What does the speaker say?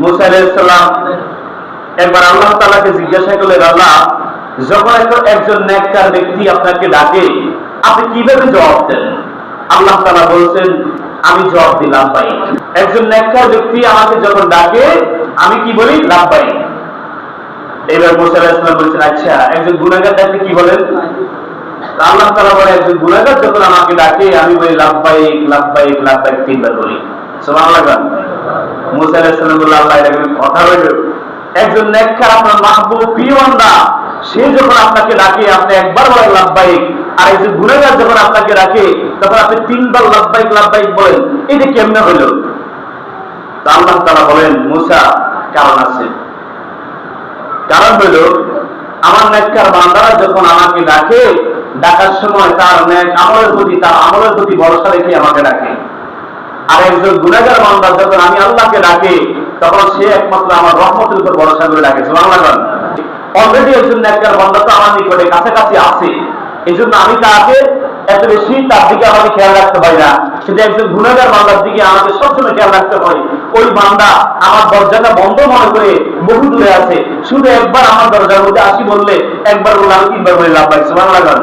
মুসা আলাইহিস সালাম একবার আল্লাহ তাআলাকে জিজ্ঞাসা করলেন, আল্লাহ, যখন একজন নেককার ব্যক্তি আপনাকে ডাকে আপনি কিভাবে জবাব দেন? আল্লাহ তাআলা বলছেন, আমি জবাব দিই লাব্বাইক। একজন নেককার ব্যক্তি আমাকে যখন ডাকে আমি কি বলি? লাব্বাইক। এবার মুসা আলাইহিস সালাম বলছেন, আচ্ছা একজন গুনাহগার ডাকলে কি বলেন? আল্লাহ তাআলা বলেন, একজন গুনাহগার যখন আমাকে ডাকে আমি বলি লাব্বাইক লাব্বাইক লাব্বাইক তিনবার বলি। সুবহানাল্লাহ। মুসা আলাইহিস সালাম বললেন, আল্লাহ, এটা কথা হইল? একজন নেককার আপনার মাহবুব প্রিয় বান্দা সে যখন আপনাকে ডাকে আপনি একবার বলেন লাব্বাইক, আর একজন গুনাহগার যখন আপনাকে ডাকে তখন আপনি তিনবার লাব্বাইক লাব্বাইক বলেন, এটা কেমনে হইল? তো আল্লাহ তাআলা বলেন, মুসা, কারণ আছে। কারণ হইল, আমার নেককার বান্দারা যখন আমাকে ডাকে ডাকার সময় তার নেক আমলের প্রতি তার আমলের প্রতি ভরসা রেখে আমাকে ডাকে। আর একজন গুনাহগার বান্দা যখন আমি আল্লাহকে ডাকে তখন সে একমাত্র আমার রহমতের উপর ভরসা করে ডাকে। সুবহানাল্লাহ। অলরেডি একজন নেককার বান্দা তো আমার নিকটে কাছাকাছি আছে, এই জন্য আমি তাকে এত বেশি তার দিকে আমাকে খেয়াল রাখতে পারি না, কিন্তু একজন গুনাহগার বান্দার দিকে আমাকে সবসময় খেয়াল রাখতে হয়। ওই বান্দা আমার দরজাটা বন্ধ মনে করে বহু দূরে আছে, শুধু একবার আমার দরজার মধ্যে আসি বললে একবার বললে আমি তিনবার বলে লাভ পাই। সুবহানাল্লাহ।